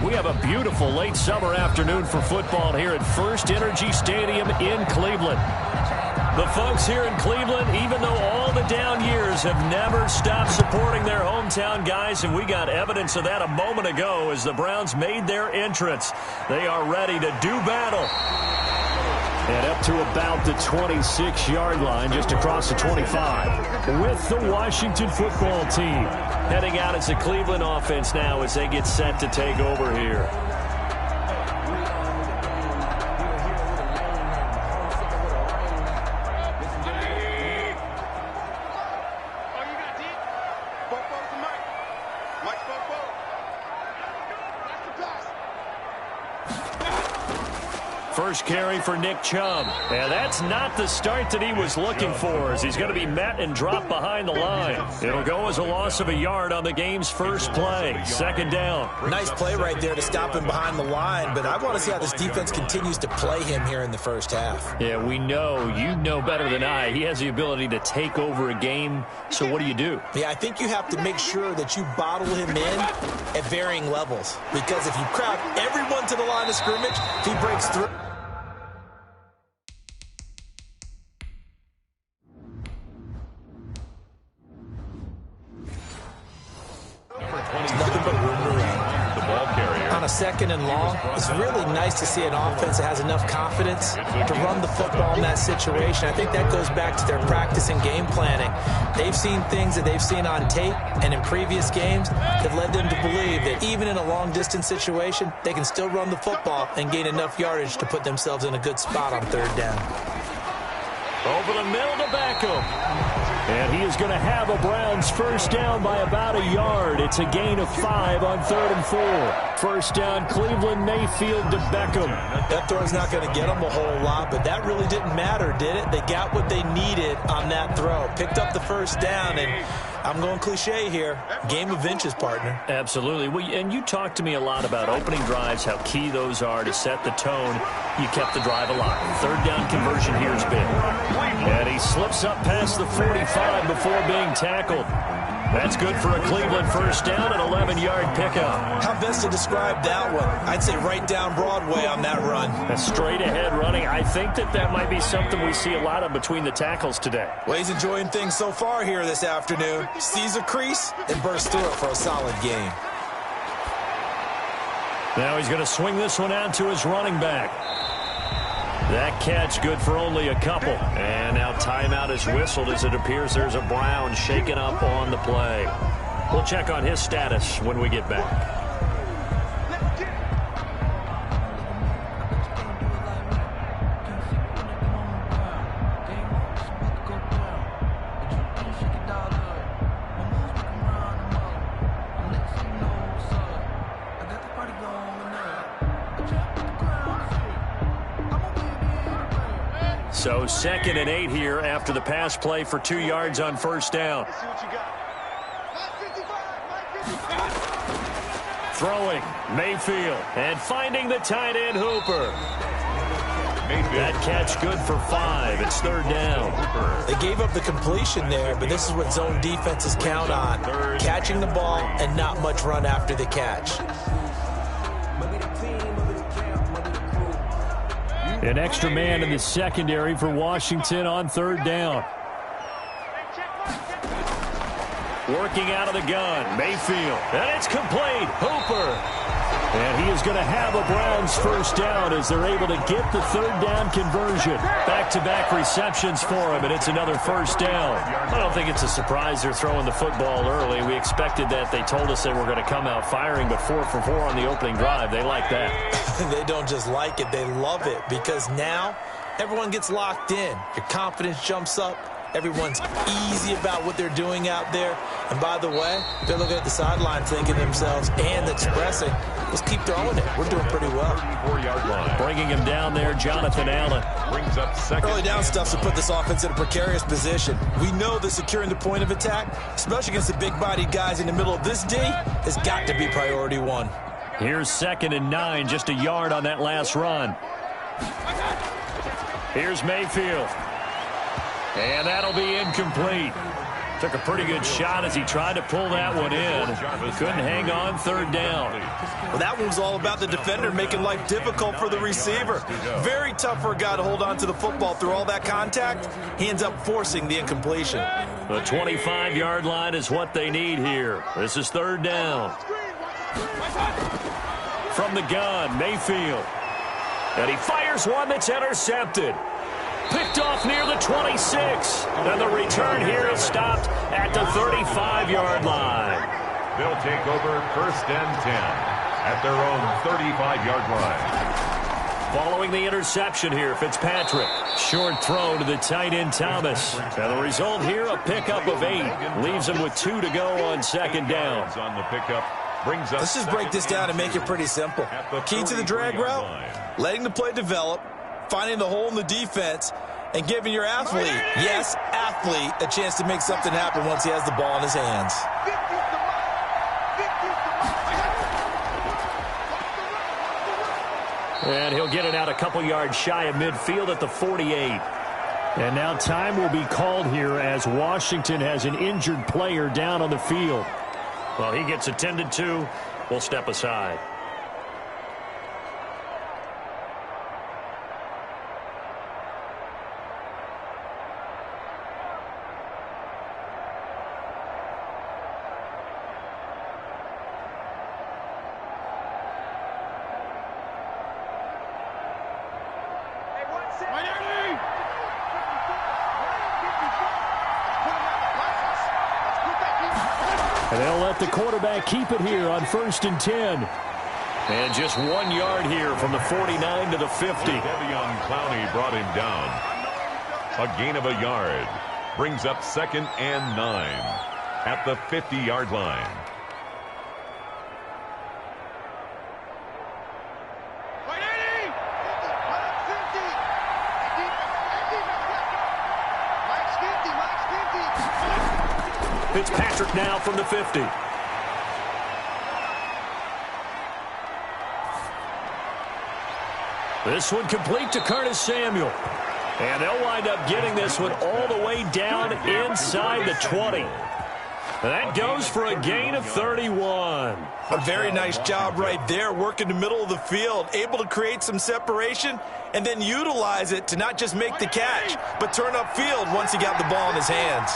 we have a beautiful late summer afternoon for football here at First Energy Stadium in Cleveland. The folks here in Cleveland, even though all the down years, have never stopped supporting their hometown guys, and we got evidence of that a moment ago as the Browns made their entrance. They are ready to do battle. And up to about the 26-yard line, just across the 25, with the Washington football team. Heading out as the Cleveland offense now as they get set to take over here. First carry for Nick Chubb. And that's not the start that he was looking for, as he's going to be met and dropped behind the line. It'll go as a loss of a yard on the game's first play. Second down. Nice play right there to stop him behind the line, but I want to see how this defense continues to play him here in the first half. Yeah, we know. You know better than I. He has the ability to take over a game, so what do? Yeah, I think you have to make sure that you bottle him in at varying levels, because if you crowd everyone to the line of scrimmage, if he breaks through. Second and long, it's really nice to see an offense that has enough confidence to run the football in that situation. I think that goes back to their practice and game planning. They've seen things that they've seen on tape and in previous games that led them to believe that even in a long-distance situation, they can still run the football and gain enough yardage to put themselves in a good spot on third down. Over the middle to Beckham. And he is going to have a Browns first down by about a yard. It's a gain of 5 on 3rd and 4. First down, Cleveland, Mayfield to Beckham. That throw's not going to get them a whole lot, but that really didn't matter, did it? They got what they needed on that throw. Picked up the first down, and I'm going cliche here. Game of inches, partner. Absolutely. Well, and you talked to me a lot about opening drives, how key those are to set the tone. You kept the drive alive. Third down conversion here is big. And he slips up past the 45 before being tackled. That's good for a Cleveland first down, an 11-yard pickup. How best to describe that one? I'd say right down Broadway on that run. A straight-ahead running. I think that might be something we see a lot of between the tackles today. Well, he's enjoying things so far here this afternoon. Sees a crease and bursts through it for a solid gain. Now he's going to swing this one out to his running back. That catch good for only a couple. And now timeout is whistled as it appears there's a Brown shaken up on the play. We'll check on his status when we get back. So 2nd and 8 here after the pass play for 2 yards on first down. Throwing, Mayfield, and finding the tight end Hooper. That catch good for 5. It's 3rd down. They gave up the completion there, but this is what zone defenses count on. Catching the ball and not much run after the catch. An extra man in the secondary for Washington on 3rd down. Working out of the gun, Mayfield. And it's complete. Hooper. And he is going to have a Browns first down as they're able to get the 3rd down conversion. Back-to-back receptions for him, and it's another first down. I don't think it's a surprise they're throwing the football early. We expected that. They told us they were going to come out firing, but 4 for 4 on the opening drive. They like that. They don't just like it, they love it, because now everyone gets locked in. Your confidence jumps up. Everyone's easy about what they're doing out there. And by the way, they're looking at the sideline thinking to themselves and expressing, let's keep throwing it. We're doing pretty well. 4-yard line. Bringing him down there, Jonathan Allen. Brings up second. Early down stuff to put this offense in a precarious position. We know that securing the point of attack, especially against the big-bodied guys in the middle of this D, has got to be priority 1. Here's 2nd and 9, just a yard on that last run. Here's Mayfield. And that'll be incomplete. Took a pretty good shot as he tried to pull that one in. Couldn't hang on third down. Well, that one was all about the defender making life difficult for the receiver. Very tough for a guy to hold on to the football through all that contact. He ends up forcing the incompletion. The 25-yard line is what they need here. This is third down. From the gun, Mayfield. And he fires one that's intercepted. Picked off near the 26. And the return here is stopped at the 35-yard line. They'll take over 1st and 10 at their own 35-yard line. Following the interception here, Fitzpatrick. Short throw to the tight end, Thomas. And the result here, a pickup of 8. Leaves him with 2 to go on second down. On the pickup. Let's just break this down and make it pretty simple. Key to the drag route, letting the play develop, finding the hole in the defense, and giving your athlete, yes, athlete, a chance to make something happen once he has the ball in his hands. And he'll get it out a couple yards shy of midfield at the 48. And now time will be called here as Washington has an injured player down on the field. Well, he gets attended to. We'll step aside. And they'll let the quarterback keep it here on 1st and 10. And just 1 yard here from the 49 to the 50. Devion Clowney brought him down. A gain of a yard. Brings up 2nd and 9 at the 50-yard line. Fitzpatrick now from the 50. This one complete to Curtis Samuel. And they'll wind up getting this one all the way down inside the 20. That goes for a gain of 31. A very nice job right there, working the middle of the field, able to create some separation and then utilize it to not just make the catch, but turn upfield once he got the ball in his hands.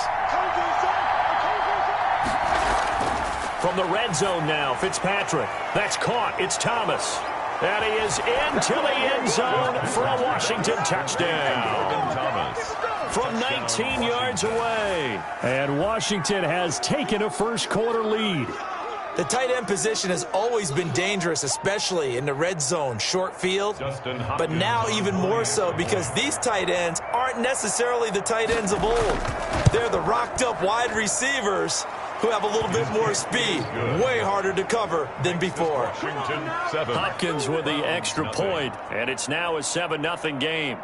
From the red zone now, Fitzpatrick. That's caught. It's Thomas. And he is into the end zone for a Washington touchdown. Thomas. From 19 yards away. And Washington has taken a first-quarter lead. The tight end position has always been dangerous, especially in the red zone, short field. But now even more so because these tight ends aren't necessarily the tight ends of old. They're the rocked-up wide receivers who have a little bit more speed, way harder to cover than before. Hopkins with the extra point, and it's now a 7-0 game.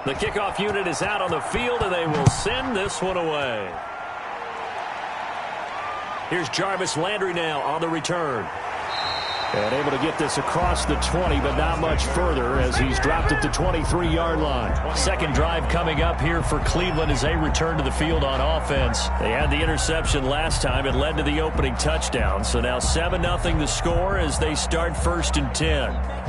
The kickoff unit is out on the field, and they will send this one away. Here's Jarvis Landry now on the return. And able to get this across the 20, but not much further as he's dropped at the 23-yard line. Second drive coming up here for Cleveland as they return to the field on offense. They had the interception last time. It led to the opening touchdown. So now 7-0 the score as they start 1st and 10.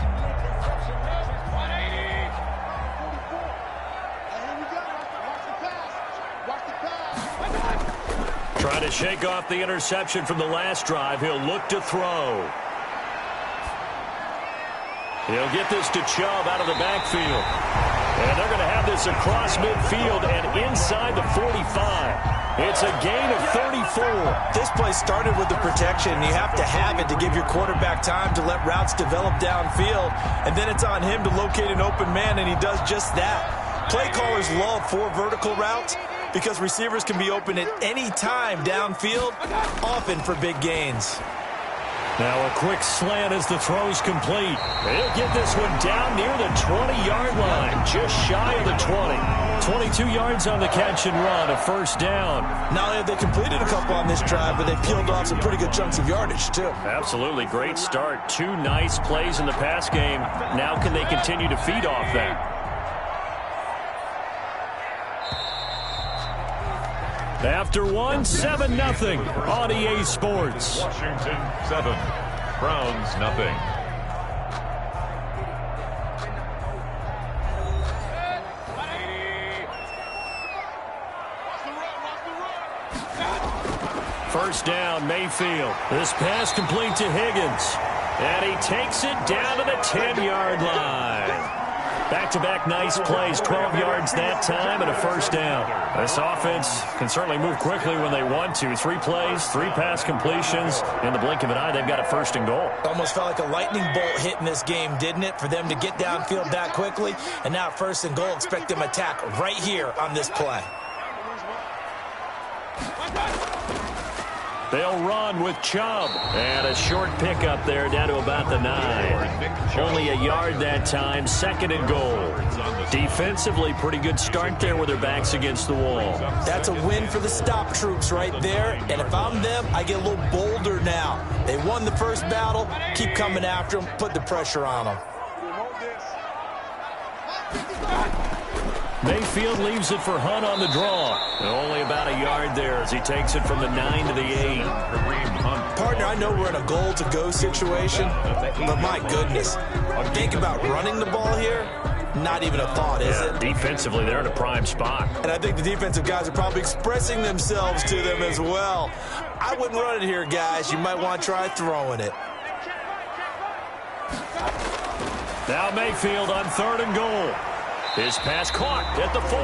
Trying to shake off the interception from the last drive. He'll look to throw. He'll get this to Chubb out of the backfield. And they're going to have this across midfield and inside the 45. It's a gain of 34. This play started with the protection. You have to have it to give your quarterback time to let routes develop downfield, and then it's on him to locate an open man, and he does just that. Play callers love 4 vertical routes because receivers can be open at any time downfield, often for big gains. Now a quick slant as the throw's complete. He'll get this one down near the 20-yard line, just shy of the 20. 22 yards on the catch and run, a first down. Not only have they completed a couple on this drive, but they peeled off some pretty good chunks of yardage, too. Absolutely, great start. 2 nice plays in the pass game. Now can they continue to feed off that? After one, 7-0 on EA Sports. Washington 7, Browns nothing. First down, Mayfield. This pass complete to Higgins. And he takes it down to the 10-yard line. Back-to-back nice plays, 12 yards that time and a first down. This offense can certainly move quickly when they want to. 3 plays, 3 pass completions. In the blink of an eye, they've got a first and goal. Almost felt like a lightning bolt hit in this game, didn't it? For them to get downfield that quickly. And now first and goal, expect them to attack right here on this play. They'll run with Chubb. And a short pickup there down to about the 9. Only a yard that time, second and goal. Defensively, pretty good start there with their backs against the wall. That's a win for the stop troops right there. And if I'm them, I get a little bolder now. They won the first battle. Keep coming after them. Put the pressure on them. Mayfield leaves it for Hunt on the draw. And only about a yard there as he takes it from the 9 to the 8. Partner, I know we're in a goal-to-go situation, but my goodness, think about running the ball here. Not even a thought, is it? Defensively, they're in a prime spot. And I think the defensive guys are probably expressing themselves to them as well. I wouldn't run it here, guys. You might want to try throwing it. Now Mayfield on 3rd and goal. His pass caught at the 4.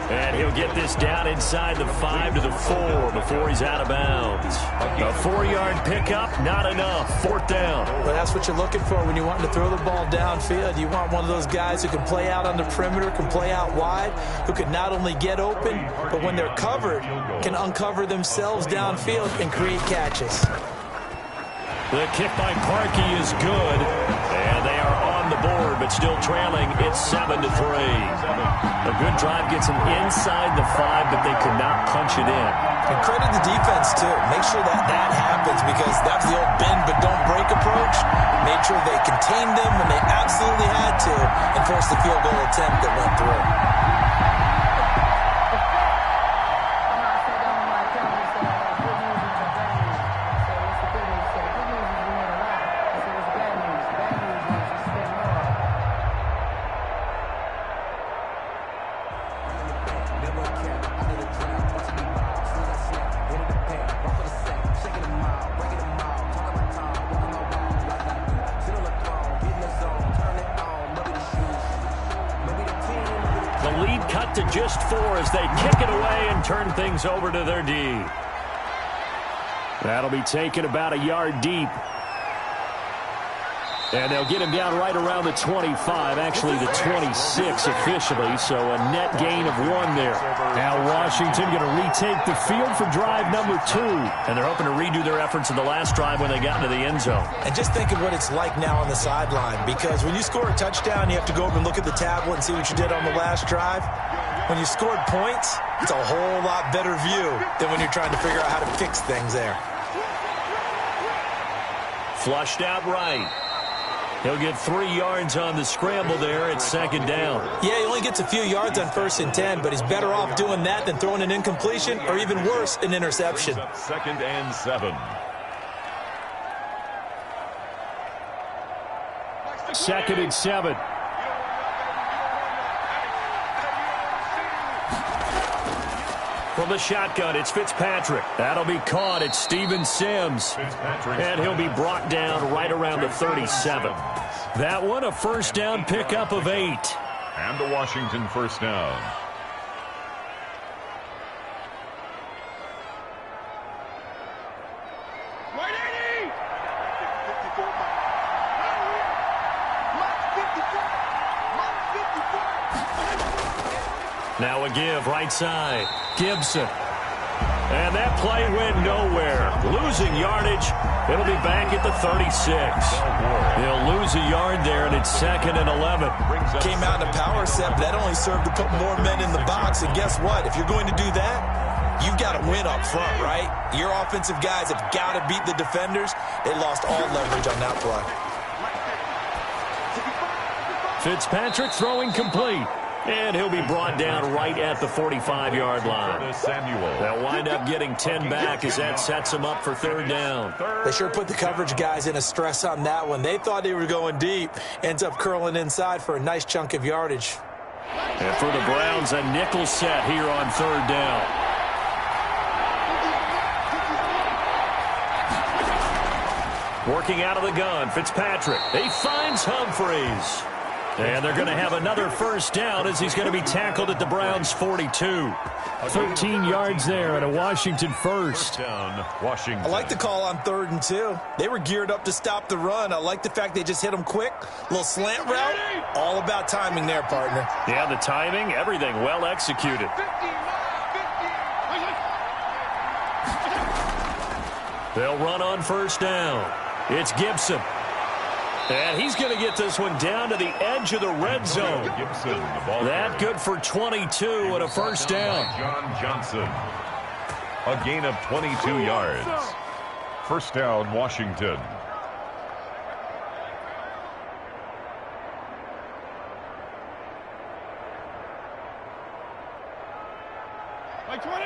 And he'll get this down inside the 5 to the 4 before he's out of bounds. A 4-yard pickup, not enough. 4th down. Well, that's what you're looking for when you want to throw the ball downfield. You want one of those guys who can play out on the perimeter, can play out wide, who can not only get open, but when they're covered, can uncover themselves downfield and create catches. The kick by Parkey is good. And they are on the board, but still trailing. It's 7-3. A good drive gets them inside the 5, but they could not punch it in. And credit the defense, too. Make sure that happens because that was the old bend but don't break approach. Made sure they contained them when they absolutely had to and forced the field goal attempt that went through. To just 4 as they kick it away and turn things over to their D. That'll be taken about a yard deep. And they'll get him down right around the 25, actually the 26 officially, so a net gain of 1 there. Now Washington going to retake the field for drive number 2. And they're hoping to redo their efforts in the last drive when they got into the end zone. And just think of what it's like now on the sideline, because when you score a touchdown, you have to go over and look at the tablet and see what you did on the last drive. When you scored points, it's a whole lot better view than when you're trying to figure out how to fix things there. Flushed out right. He'll get 3 yards on the scramble there at 2nd down. Yeah, he only gets a few yards on 1st and 10, but he's better off doing that than throwing an incompletion or even worse, an interception. 2nd and 7. 2nd and 7. From the shotgun, it's Fitzpatrick. That'll be caught. It's Steven Sims. And he'll be brought down right around the 37. That one, a first down pickup of 8. And the Washington first down. Now a give, right side. Gibson. And that play went nowhere. Losing yardage. It'll be back at the 36. They'll lose a yard there, and it's 2nd and 11. Came out in a power set, but that only served to put more men in the box. And guess what? If you're going to do that, you've got to win up front, right? Your offensive guys have got to beat the defenders. They lost all leverage on that play. Fitzpatrick throwing complete. And he'll be brought down right at the 45-yard line. They'll wind up getting 10 back as that sets them up for 3rd down. They sure put the coverage guys in a stress on that one. They thought they were going deep. Ends up curling inside for a nice chunk of yardage. And for the Browns, a nickel set here on 3rd down. Working out of the gun, Fitzpatrick. He finds Humphreys. And they're going to have another 1st down as he's going to be tackled at the Browns' 42. 13 yards there and a Washington 1st. Down, Washington. I like the call on 3rd and 2. They were geared up to stop the run. I like the fact they just hit them quick. Little slant route. All about timing there, partner. Yeah, the timing, everything well executed. They'll run on 1st down. It's Gibson. And he's going to get this one down to the edge of the red zone. Gibson, the ball that good for 22 and a 1st down. John Johnson. A gain of 22 yards. 1st down, Washington. Like 20.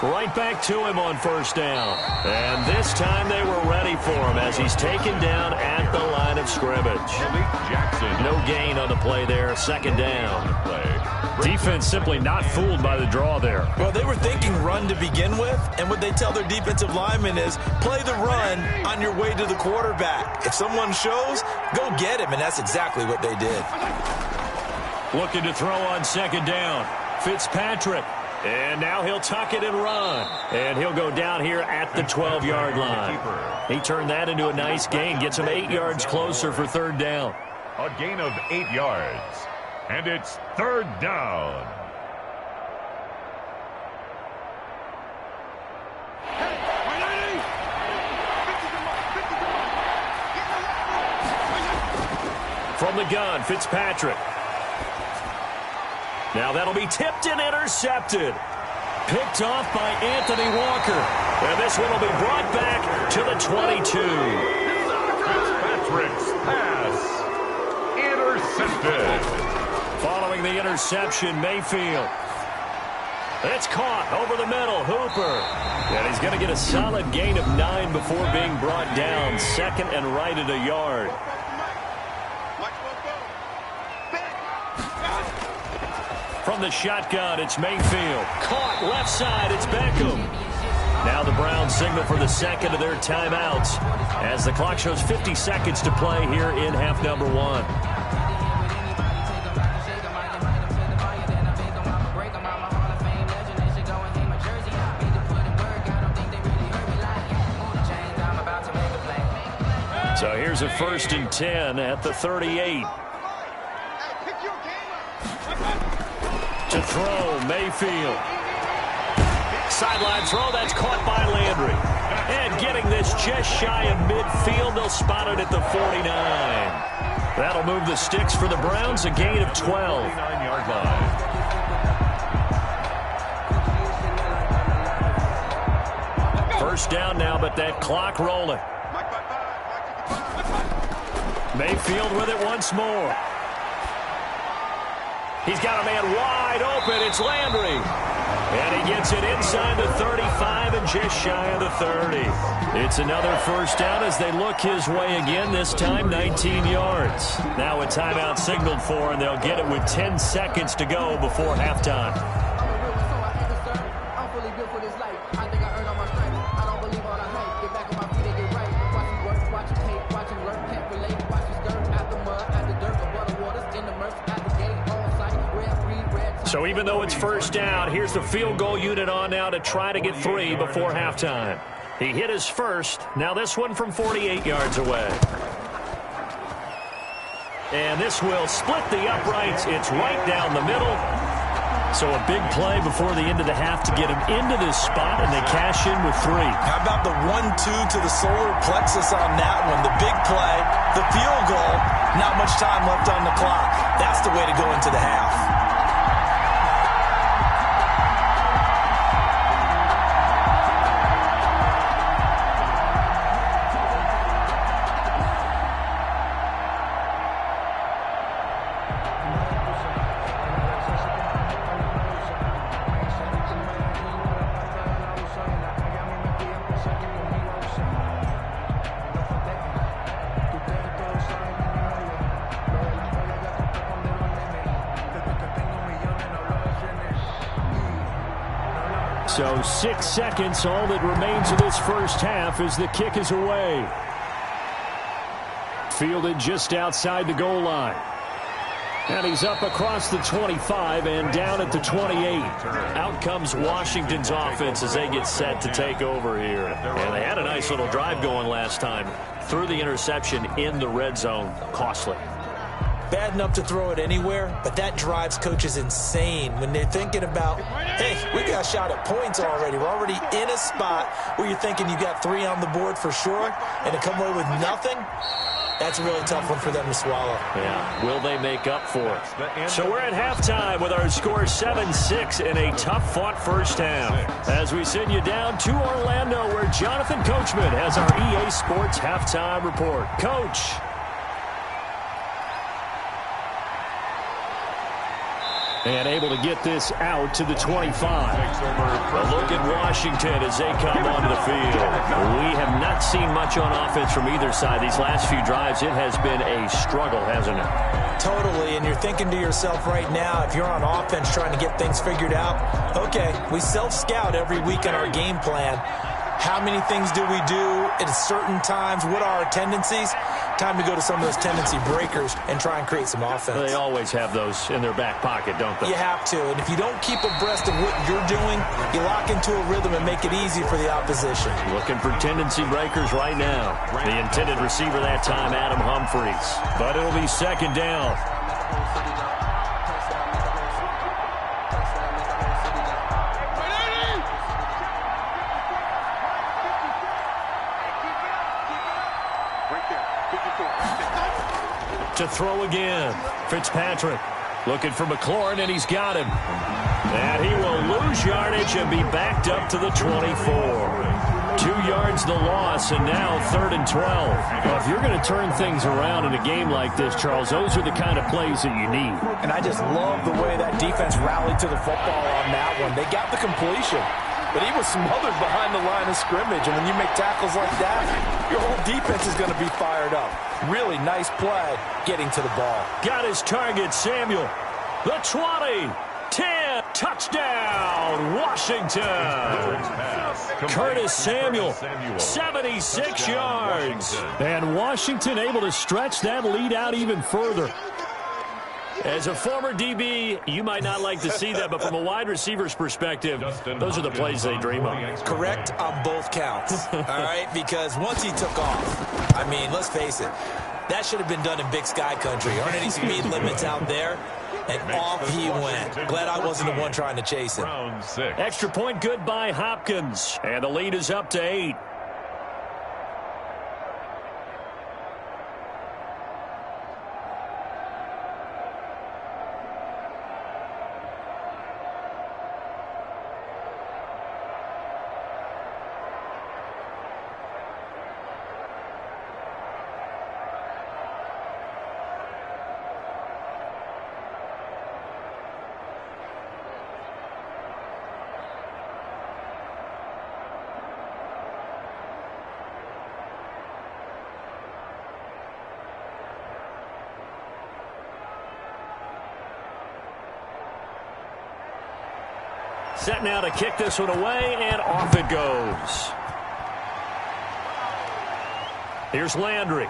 Right back to him on 1st down. And this time they were ready for him as he's taken down at the line of scrimmage. No gain on the play there, 2nd down. Defense simply not fooled by the draw there. Well, they were thinking run to begin with, and what they tell their defensive linemen is play the run on your way to the quarterback. If someone shows, go get him, and that's exactly what they did. Looking to throw on 2nd down. Fitzpatrick. And now he'll tuck it and run. And he'll go down here at the 12-yard line. He turned that into a nice gain. Gets him 8 yards closer for 3rd down. A gain of 8 yards. And it's 3rd down. From the gun, Fitzpatrick. Now that'll be tipped and intercepted. Picked off by Anthony Walker. And this one will be brought back to the 22. Fitzpatrick's pass. Intercepted. Following the interception, Mayfield. It's caught over the middle. Hooper. And he's going to get a solid gain of 9 before being brought down. 2nd and right at a yard. From the shotgun, it's Mayfield. Caught left side, it's Beckham. Now the Browns signal for the 2nd of their timeouts as the clock shows 50 seconds to play here in half number 1. So here's a 1st and 10 at the 38. To throw, Mayfield. Sideline throw, that's caught by Landry. And getting this just shy of midfield, they'll spot it at the 49. That'll move the sticks for the Browns, a gain of 12. 49-yard line. First down now, but that clock rolling. Mayfield with it once more. He's got a man wide open. It's Landry. And he gets it inside the 35 and just shy of the 30. It's another 1st down as they look his way again, this time 19 yards. Now a timeout signaled for, and they'll get it with 10 seconds to go before halftime. So even though it's 1st down, here's the field goal unit on now to try to get 3 before halftime. He hit his first. Now this one from 48 yards away. And this will split the uprights. It's right down the middle. So a big play before the end of the half to get him into this spot, and they cash in with 3. How about the 1-2 to the solar plexus on that one? The big play, the field goal, not much time left on the clock. That's the way to go into the half. So 6 seconds, all that remains of this first half as the kick is away. Fielded just outside the goal line. And he's up across the 25 and down at the 28. Out comes Washington's offense as they get set to take over here. And they had a nice little drive going last time. Threw the interception in the red zone. Costly. Bad enough to throw it anywhere, but that drives coaches insane when they're thinking about, hey, we got a shot at points already. We're already in a spot where you're thinking you got 3 on the board for sure, and to come away with nothing, that's a really tough one for them to swallow. Yeah, will they make up for it? So we're at halftime with our score 7-6 in a tough-fought first half. As we send you down to Orlando, where Jonathan Coachman has our EA Sports halftime report. Coach. And able to get this out to the 25. A look at Washington as they come onto the field. We have not seen much on offense from either side. These last few drives, it has been a struggle, hasn't it? Totally, and you're thinking to yourself right now, if you're on offense trying to get things figured out, okay, we self-scout every week on our game plan. How many things do we do at certain times? What are our tendencies? Time to go to some of those tendency breakers and try and create some offense. They always have those in their back pocket, don't they? You have to, and if you don't keep abreast of what you're doing, you lock into a rhythm and make it easy for the opposition. Looking for tendency breakers right now. The intended receiver that time, Adam Humphries. But it'll be second down. To throw again. Fitzpatrick looking for McLaurin, and he's got him. And he will lose yardage and be backed up to the 24. 2 yards the loss, and now 3rd and 12. Well, if you're going to turn things around in a game like this, Charles, those are the kind of plays that you need. And I just love the way that defense rallied to the football on that one. They got the completion, but he was smothered behind the line of scrimmage. And when you make tackles like that, your whole defense is going to be fired up. Really nice play getting to the ball. Got his target, Samuel. The 20, 10, touchdown, Washington. Curtis Samuel, 76 yards. And Washington able to stretch that lead out even further. As a former DB, you might not like to see that, but from a wide receiver's perspective, those are the plays they dream of. Correct on both counts, all right? Because once he took off, I mean, let's face it, that should have been done in Big Sky country. Aren't any speed limits out there? And off he went. Glad I wasn't the one trying to chase him. Extra point good by Hopkins, and the lead is up to 8. Set now to kick this one away, and off it goes. Here's Landry.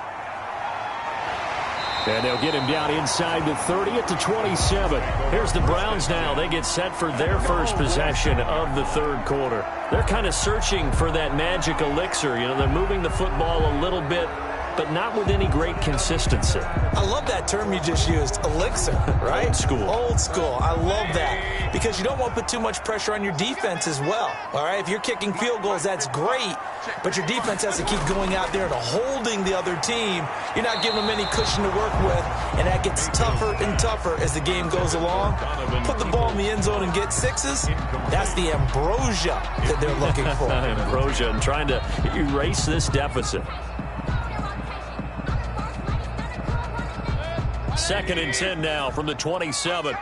And they'll get him down inside the 30 at the 27. Here's the Browns now. They get set for their first possession of the third quarter. They're kind of searching for that magic elixir. You know, they're moving the football a little bit, but not with any great consistency. I love that term you just used, elixir, right? Old school. Old school. I love that because you don't want to put too much pressure on your defense as well, all right? If you're kicking field goals, that's great, but your defense has to keep going out there and holding the other team. You're not giving them any cushion to work with, and that gets tougher and tougher as the game goes along. Put the ball in the end zone and get sixes. That's the ambrosia that they're looking for. Ambrosia and trying to erase this deficit. 2nd and 10 now from the 27.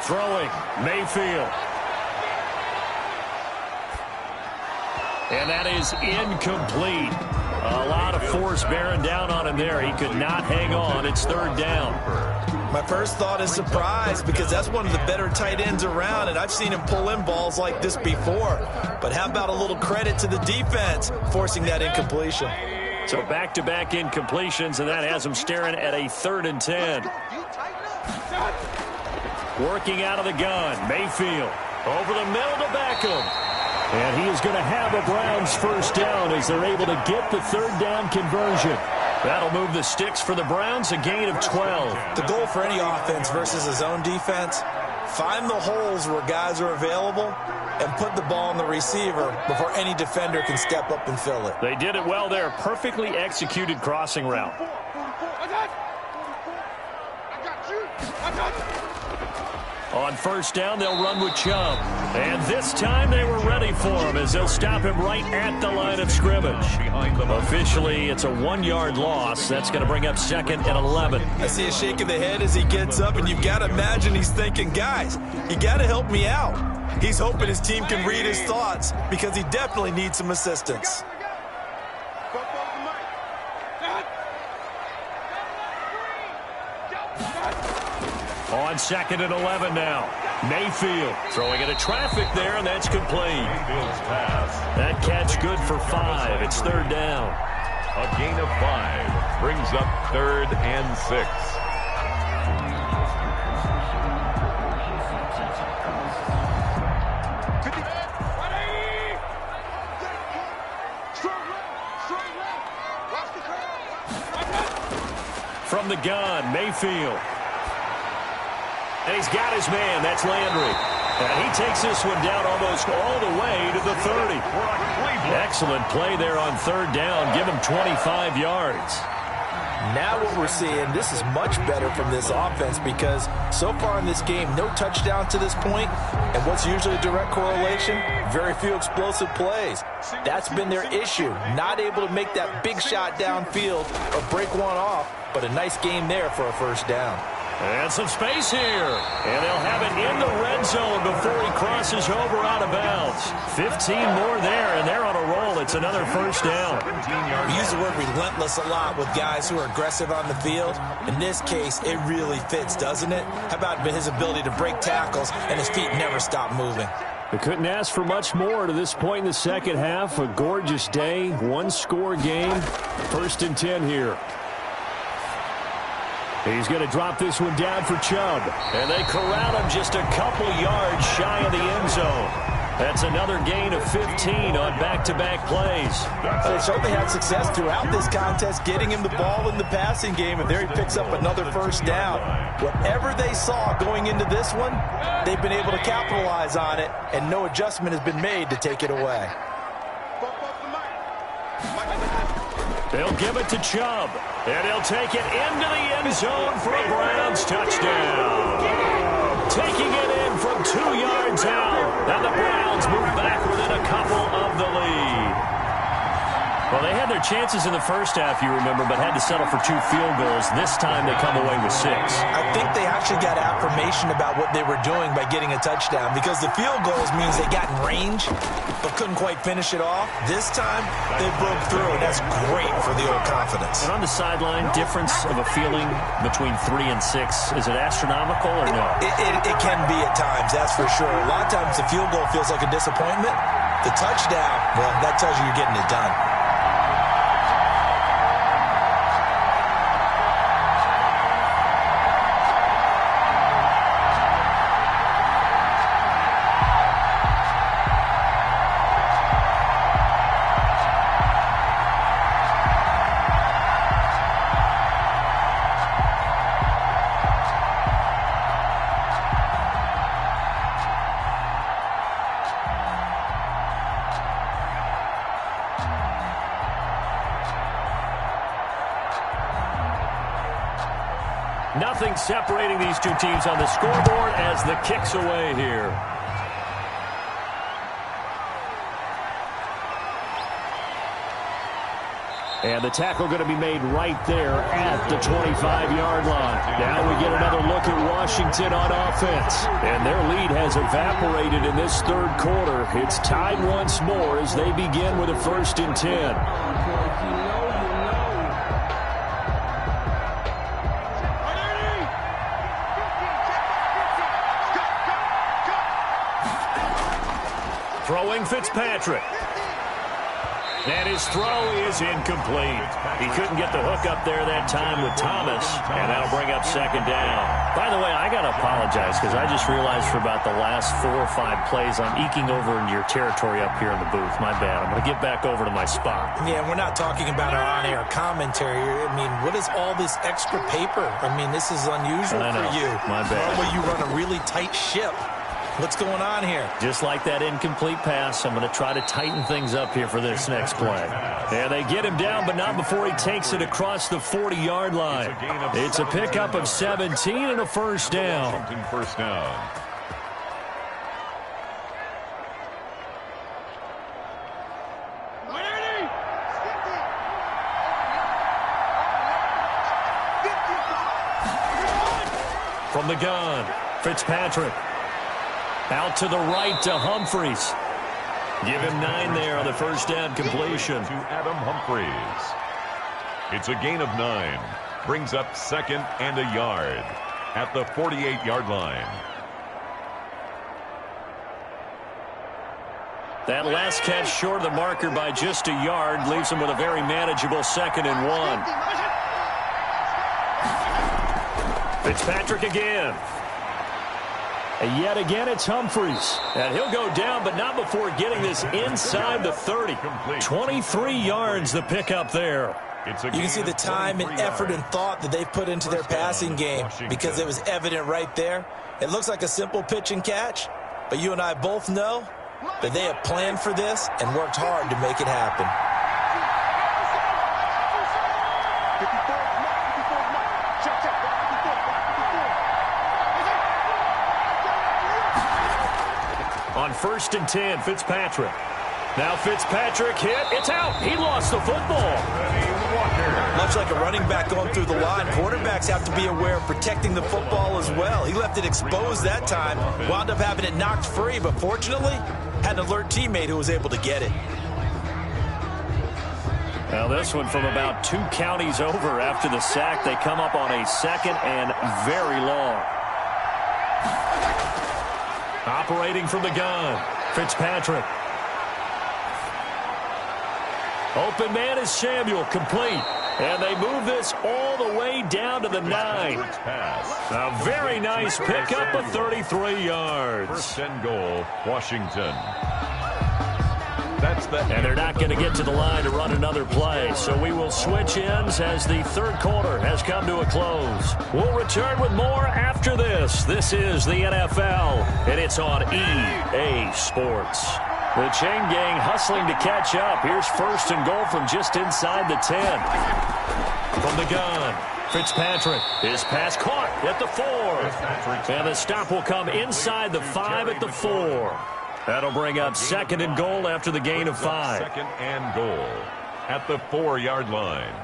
Throwing, Mayfield. And that is incomplete. A lot of force bearing down on him there. He could not hang on. It's 3rd down. My first thought is surprise because that's one of the better tight ends around, and I've seen him pull in balls like this before. But how about a little credit to the defense forcing that incompletion? So back-to-back incompletions, and that has him staring at a 3rd and 10. Working out of the gun, Mayfield over the middle to Beckham. And he is going to have a Browns first down as they're able to get the 3rd down conversion. That'll move the sticks for the Browns, a gain of 12. The goal for any offense versus his own defense, find the holes where guys are available and put the ball in the receiver before any defender can step up and fill it. They did it well there. Perfectly executed crossing route. On first down, they'll run with Chubb. And this time they were ready for him as they'll stop him right at the line of scrimmage. Officially, it's a 1-yard loss. That's going to bring up 2nd and 11. I see a shake of the head as he gets up, and you've got to imagine he's thinking, guys, you got to help me out. He's hoping his team can read his thoughts because he definitely needs some assistance. On 2nd and 11 now. Mayfield throwing into traffic there, and that's complete. That catch good for 5. It's 3rd down. A gain of 5 brings up 3rd and 6. From the gun, Mayfield. And he's got his man. That's Landry. And he takes this one down almost all the way to the 30. Excellent play there on 3rd down. Give him 25 yards. Now what we're seeing, this is much better from this offense because so far in this game, no touchdown to this point, and what's usually a direct correlation? Very few explosive plays. That's been their issue, not able to make that big shot downfield or break one off, but a nice game there for a first down. And some space here. And they'll have it in the red zone before he crosses over out of bounds. 15 more there, and they're on a roll. It's another first down. We use the word relentless a lot with guys who are aggressive on the field. In this case, it really fits, doesn't it? How about his ability to break tackles and his feet never stop moving? They couldn't ask for much more to this point in the second half. A gorgeous day, 1-score game. 1st and 10 here. He's going to drop this one down for Chubb. And they corral him just a couple yards shy of the end zone. That's another gain of 15 on back-to-back plays. They certainly had success throughout this contest, getting him the ball in the passing game, and there he picks up another first down. Whatever they saw going into this one, they've been able to capitalize on it, and no adjustment has been made to take it away. They'll give it to Chubb, and he'll take it into the end zone for a Browns touchdown. Taking it in from 2 yards out, and the Browns move back within a couple of the lead. Well, they had their chances in the first half, you remember, but had to settle for 2 field goals. This time they come away with 6. I think they actually got affirmation about what they were doing by getting a touchdown because the field goals means they got in range but couldn't quite finish it off. This time they broke through, and that's great for the old confidence. And on the sideline, difference of a feeling between 3 and 6, is it astronomical or no? It can be at times, that's for sure. A lot of times the field goal feels like a disappointment. The touchdown, well, that tells you you're getting it done. Nothing separating these two teams on the scoreboard as the kick's away here. And the tackle going to be made right there at the 25-yard line. Now we get another look at Washington on offense. And their lead has evaporated in this third quarter. It's tied once more as they begin with a 1st and 10. Throwing Fitzpatrick. And his throw is incomplete. He couldn't get the hook up there that time with Thomas, and that'll bring up 2nd down. By the way, I got to apologize because I just realized for about the last 4 or 5 plays I'm eking over into your territory up here in the booth. My bad. I'm going to get back over to my spot. Yeah, we're not talking about our on-air commentary. I mean, what is all this extra paper? I mean, this is unusual for you. My bad. Normally you run a really tight ship. What's going on here? Just like that incomplete pass, I'm going to try to tighten things up here for this next play. And they get him down, but not before he takes it across the 40-yard line. It's a pickup of 17 and a 1st down. Washington 1st down. From the gun, Fitzpatrick. Out to the right to Humphreys. Give him 9 there on the 1st down completion. To Adam Humphreys. It's a gain of 9. Brings up 2nd and a yard at the 48-yard line. That last catch short of the marker by just a yard leaves him with a very manageable 2nd and 1. Fitzpatrick again. And yet again, it's Humphreys. And he'll go down, but not before getting this inside the 30. 23 yards the pickup there. You can see the time and effort and thought that they've put into their passing game because it was evident right there. It looks like a simple pitch and catch, but you and I both know that they have planned for this and worked hard to make it happen. On 1st and 10, Fitzpatrick. Now Fitzpatrick hit. It's out. He lost the football. Much like a running back going through the line, quarterbacks have to be aware of protecting the football as well. He left it exposed that time, wound up having it knocked free, but fortunately, had an alert teammate who was able to get it. Now this one from about 2 counties over after the sack. They come up on a 2nd and very long. Operating from the gun, Fitzpatrick. Open man is Samuel, complete. And they move this all the way down to the 9. A very nice pickup of 33 yards. 1st and goal, Washington. And they're not going to get to the line to run another play. So we will switch ends as the third quarter has come to a close. We'll return with more after this. This is the NFL, and it's on EA Sports. The chain gang hustling to catch up. Here's 1st and goal from just inside the 10. From the gun, Fitzpatrick. His pass caught at the 4. And the stop will come inside the 5 at the 4. That'll bring up 2nd and goal after the gain of 5. 2nd and goal at the 4-yard line.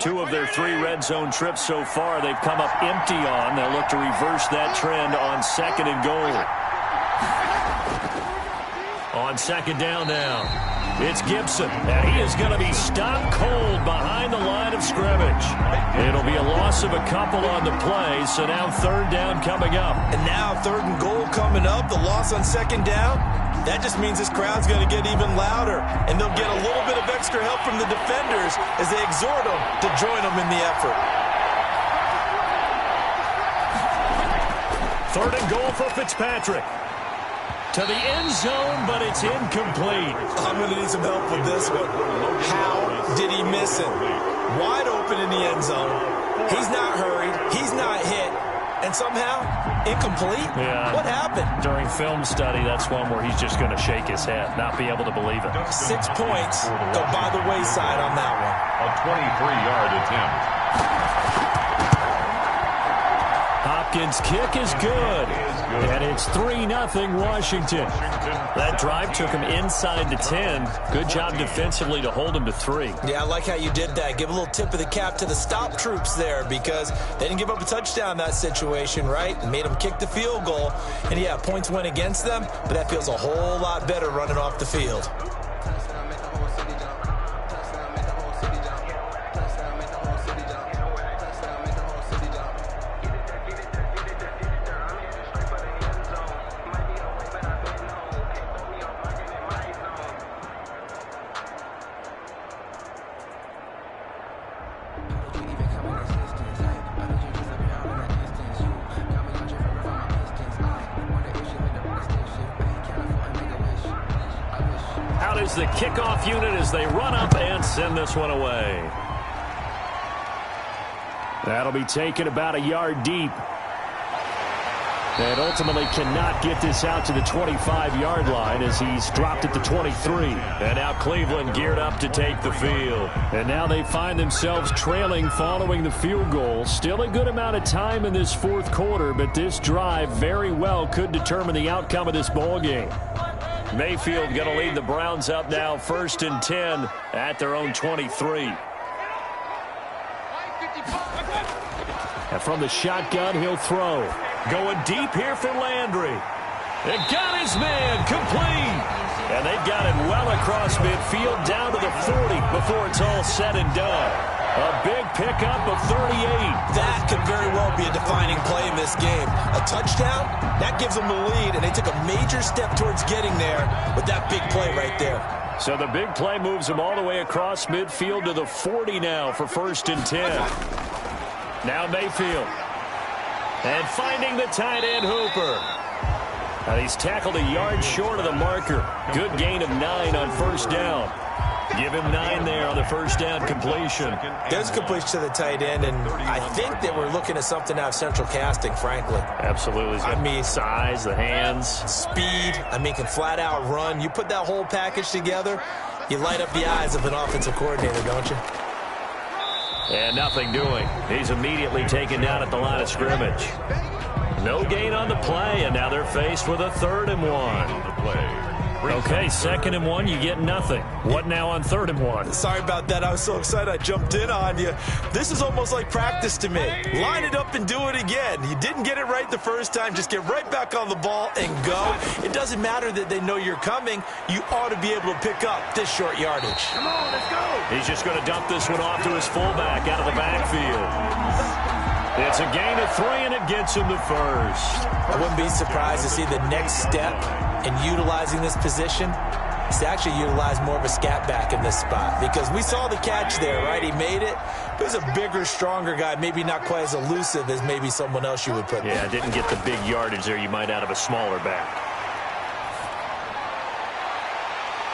2 of their 3 red zone trips so far they've come up empty on. They'll look to reverse that trend on 2nd and goal. On 2nd down now. It's Gibson, and he is going to be stopped cold behind the line of scrimmage. It'll be a loss of a couple on the play, so now third down coming up. And now 3rd and goal coming up, the loss on 2nd down. That just means this crowd's going to get even louder, and they'll get a little bit of extra help from the defenders as they exhort them to join them in the effort. 3rd and goal for Fitzpatrick. To the end zone, but it's incomplete. I'm going to need some help with this one. How did he miss it? Wide open in the end zone. He's not hurried. He's not hit. And somehow, incomplete? Yeah. What happened? During film study, that's one where he's just going to shake his head, not be able to believe it. 6 points go by the wayside on that one. A 23-yard attempt. Hopkins' kick is good. And it's 3-0 Washington. That drive took him inside the 10. Good job defensively to hold him to 3. Yeah, I like how you did that. Give a little tip of the cap to the stop troops there because they didn't give up a touchdown in that situation, right? And made them kick the field goal. And, yeah, points went against them, but that feels a whole lot better running off the field. The kickoff unit as they run up and send this one away. That'll be taken about a yard deep. And ultimately cannot get this out to the 25-yard line as he's dropped at the 23. And now Cleveland geared up to take the field. And now they find themselves trailing following the field goal. Still a good amount of time in this 4th quarter, but this drive very well could determine the outcome of this ball game. Mayfield going to lead the Browns up now, 1st and 10 at their own 23. And from the shotgun, he'll throw. Going deep here for Landry. It got his man complete. And they've got it well across midfield down to the 40 before it's all said and done. A big pickup of 38. That could very well be a defining play in this game. A touchdown, that gives them the lead, and they took a major step towards getting there with that big play right there. So the big play moves them all the way across midfield to the 40 now for 1st and 10. Now Mayfield. And finding the tight end Hooper. And he's tackled a yard short of the marker. Good gain of 9 on 1st down. Give him 9 there on the 1st down completion. There's a completion to the tight end, and I think that we're looking at something out of central casting, frankly. Absolutely. I mean, size, the hands. Speed. I mean, can flat out run. You put that whole package together, you light up the eyes of an offensive coordinator, don't you? And nothing doing. He's immediately taken down at the line of scrimmage. No gain on the play, and now they're faced with a 3rd and 1. Okay, 2nd and 1, you get nothing. What now on 3rd and 1? Sorry about that. I was so excited I jumped in on you. This is almost like practice to me. Line it up and do it again. You didn't get it right the first time. Just get right back on the ball and go. It doesn't matter that they know you're coming. You ought to be able to pick up this short yardage. Come on, let's go. He's just going to dump this one off to his fullback out of the backfield. It's a gain of 3, and it gets him the 1st. I wouldn't be surprised to see the next step in utilizing this position is to actually utilize more of a scat back in this spot, because we saw the catch there, right? He made it. But he's a bigger, stronger guy, maybe not quite as elusive as maybe someone else you would put there. Yeah, didn't get the big yardage there you might out of a smaller back.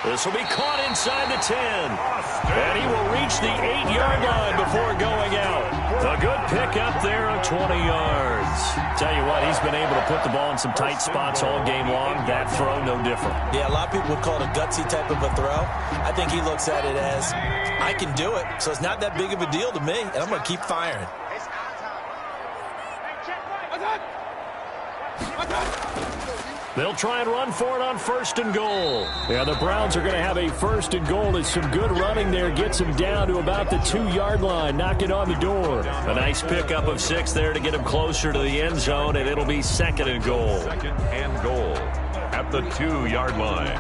This will be caught inside the 10. And he will reach the 8-yard line before going out. A good pickup there of 20 yards. Tell you what, he's been able to put the ball in some tight spots all game long. That throw, no different. Yeah, a lot of people would call it a gutsy type of a throw. I think he looks at it as, I can do it, so it's not that big of a deal to me, and I'm going to keep firing. They'll try and run for it on 1st and goal. Yeah, the Browns are going to have a 1st and goal as some good running there gets them down to about the 2-yard line, knocking on the door. A nice pickup of 6 there to get him closer to the end zone, and it'll be 2nd and goal. 2nd and goal at the 2-yard line.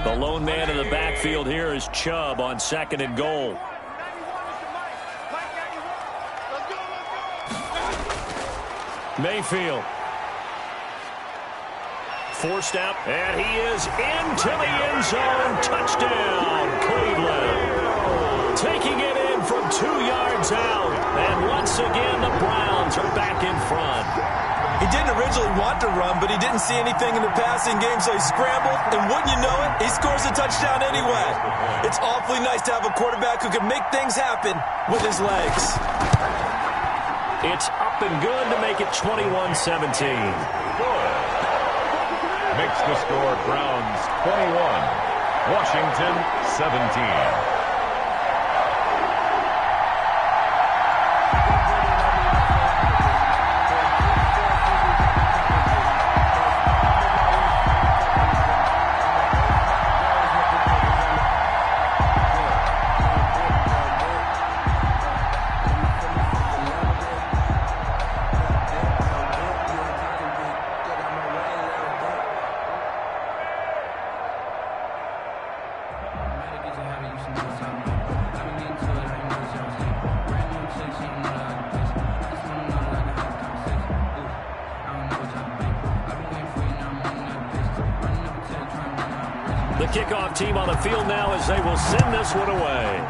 The lone man in the backfield here is Chubb on 2nd and goal. Mayfield. Forced out, and he is into the end zone. Touchdown, Cleveland. Taking it in from 2 yards out. And once again, the Browns are back in front. He didn't originally want to run, but he didn't see anything in the passing game, so he scrambled. And wouldn't you know it, he scores a touchdown anyway. It's awfully nice to have a quarterback who can make things happen with his legs. It's up and good to make it 21-17. Good. Makes the score Browns 21, Washington 17. The kickoff team on the field now as they will send this one away.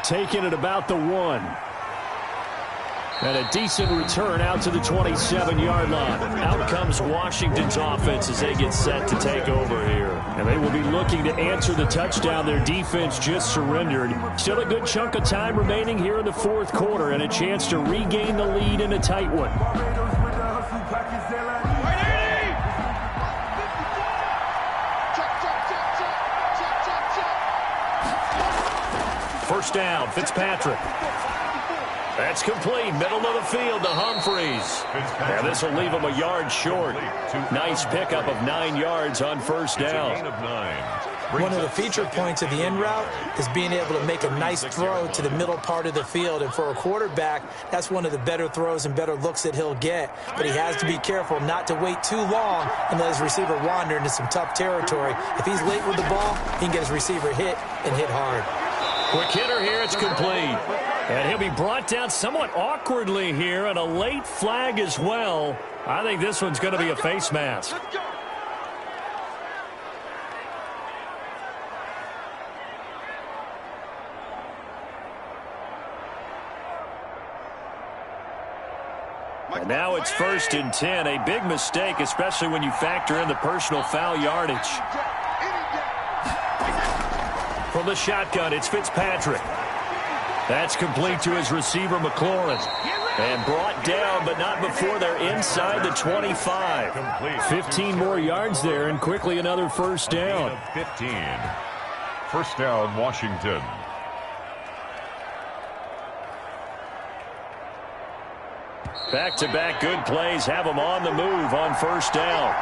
Taking it about the 1. And a decent return out to the 27-yard line. Out comes Washington's offense as they get set to take over here. And they will be looking to answer the touchdown their defense just surrendered. Still a good chunk of time remaining here in the 4th quarter and a chance to regain the lead in a tight one. First down, Fitzpatrick. That's complete. Middle of the field to Humphreys. And this will leave him a yard short. Nice pickup of 9 yards on first down. One of the feature points of the in route is being able to make a nice throw to the middle part of the field. And for a quarterback, that's one of the better throws and better looks that he'll get. But he has to be careful not to wait too long and let his receiver wander into some tough territory. If he's late with the ball, he can get his receiver hit and hit hard. Quick hitter here, it's complete. And he'll be brought down somewhat awkwardly here, and a late flag as well. I think this one's going to be a face mask. And now it's 1st and 10. A big mistake, especially when you factor in the personal foul yardage. From the shotgun, it's Fitzpatrick. That's complete to his receiver, McLaurin. And brought down, but not before they're inside the 25. 15 more yards there, and quickly another first down. 15. First down, Washington. Back-to-back good plays have them on the move on first down.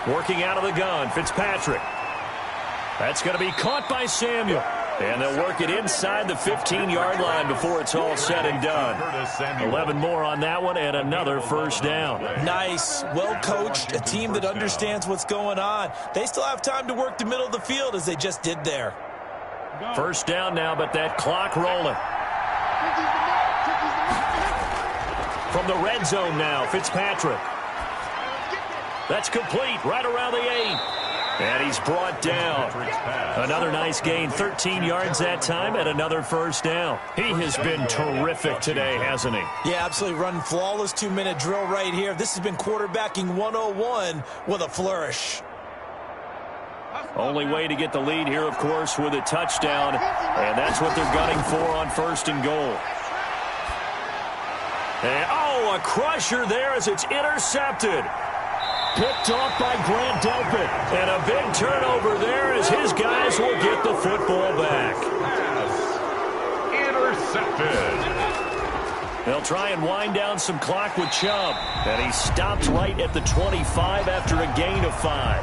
Working out of the gun, Fitzpatrick. That's going to be caught by Samuel. And they'll work it inside the 15-yard line before it's all said and done. 11 more on that one and another first down. Nice, well-coached, a team that understands what's going on. They still have time to work the middle of the field as they just did there. First down now, but that clock rolling. From the red zone now, Fitzpatrick. That's complete right around the 8. And he's brought down. Another nice gain, 13 yards that time, and another first down. He has been terrific today, hasn't he? Yeah, absolutely running flawless 2-minute drill right here. This has been quarterbacking 101 with a flourish. Only way to get the lead here, of course, with a touchdown, and that's what they're gunning for on first and goal. And, oh, a crusher there as it's intercepted. Picked off by Grant Delpit. And a big turnover there as his guys will get the football back. Intercepted. They'll try and wind down some clock with Chubb. And he stopped right at the 25 after a gain of 5.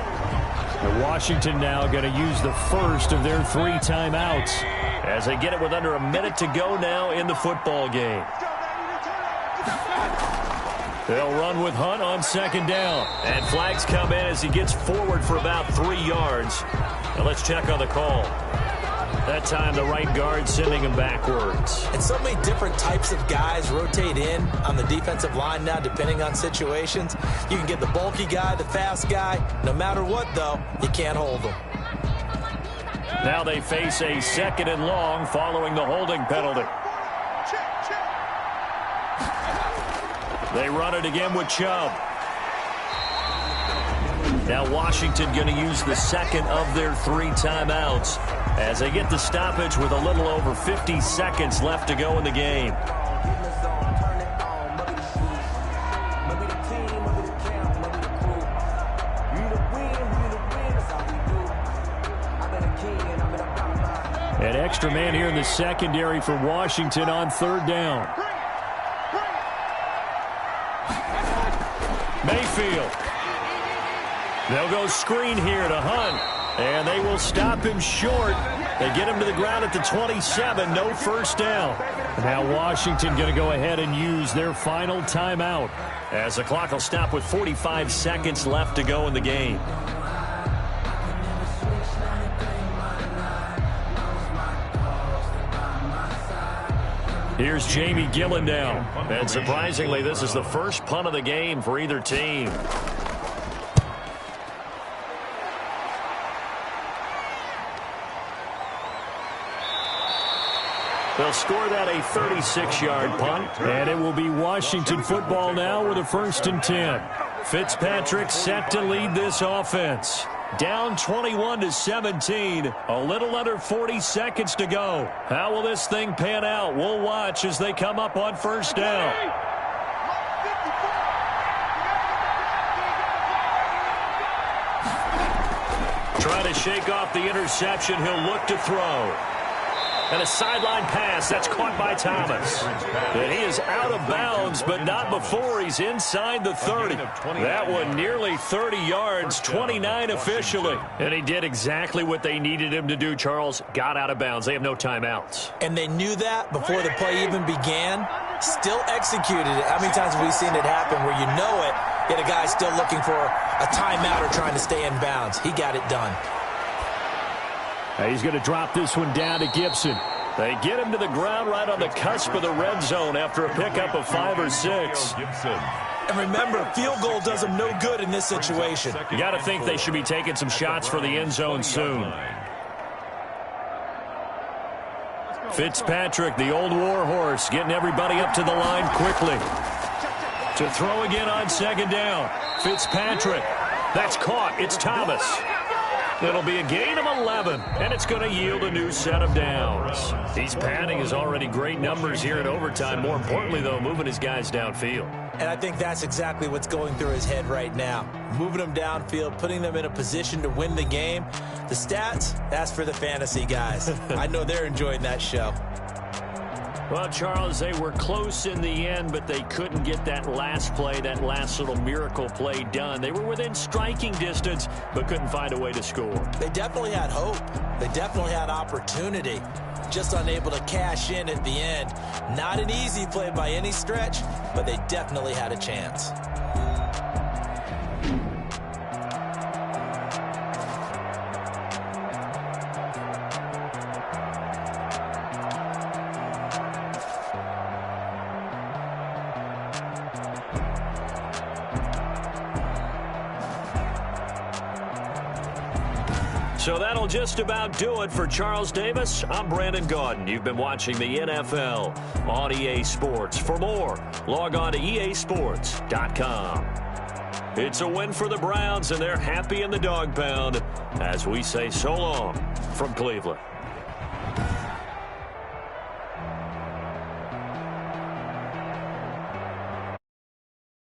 And Washington now going to use the first of their 3 timeouts as they get it with under a minute to go now in the football game. They'll run with Hunt on second down. And flags come in as he gets forward for about 3 yards. Now let's check on the call. That time the right guard sending him backwards. And so many different types of guys rotate in on the defensive line now depending on situations. You can get the bulky guy, the fast guy. No matter what, though, you can't hold them. Now they face a 2nd and long following the holding penalty. They run it again with Chubb. Now Washington going to use the 2nd of their 3 timeouts as they get the stoppage with a little over 50 seconds left to go in the game. An extra man here in the secondary for Washington on 3rd down. Mayfield. They'll go screen here to Hunt, and they will stop him short. They get him to the ground at the 27, no first down. Now Washington going to go ahead and use their final timeout as the clock will stop with 45 seconds left to go in the game. Here's Jamie Gillen down. And surprisingly, this is the first punt of the game for either team. They'll score that a 36-yard punt, and it will be Washington football now with a 1st and 10. Fitzpatrick set to lead this offense. Down 21-17, a little under 40 seconds to go. How will this thing pan out? We'll watch as they come up on 1st down. Trying to shake off the interception, he'll look to throw. And a sideline pass that's caught by Thomas. And he is out of bounds, but not before he's inside the 30. That one nearly 30 yards, 29 officially. And he did exactly what they needed him to do, Charles. Got out of bounds. They have no timeouts. And they knew that before the play even began. Still executed it. How many times have we seen it happen where you know it, yet a guy's still looking for a timeout or trying to stay in bounds? He got it done. He's going to drop this one down to Gibson. They get him to the ground right on the cusp of the red zone after a pickup of 5 or 6. And remember, field goal does them no good in this situation. You got to think they should be taking some shots for the end zone soon. Fitzpatrick, the old war horse, getting everybody up to the line quickly. To throw again on 2nd down. Fitzpatrick. That's caught. It's Thomas. It'll be a gain of 11, and it's going to yield a new set of downs. He's padding his already great numbers here in overtime. More importantly, though, moving his guys downfield. And I think that's exactly what's going through his head right now. Moving them downfield, putting them in a position to win the game. The stats, that's for the fantasy guys. I know they're enjoying that show. Well, Charles, they were close in the end, but they couldn't get that last play, that last little miracle play done. They were within striking distance, but couldn't find a way to score. They definitely had hope. They definitely had opportunity. Just unable to cash in at the end. Not an easy play by any stretch, but they definitely had a chance. So that'll just about do it for Charles Davis. I'm Brandon Gaudin. You've been watching the NFL on EA Sports. For more, log on to easports.com. It's a win for the Browns, and they're happy in the dog pound as we say so long from Cleveland.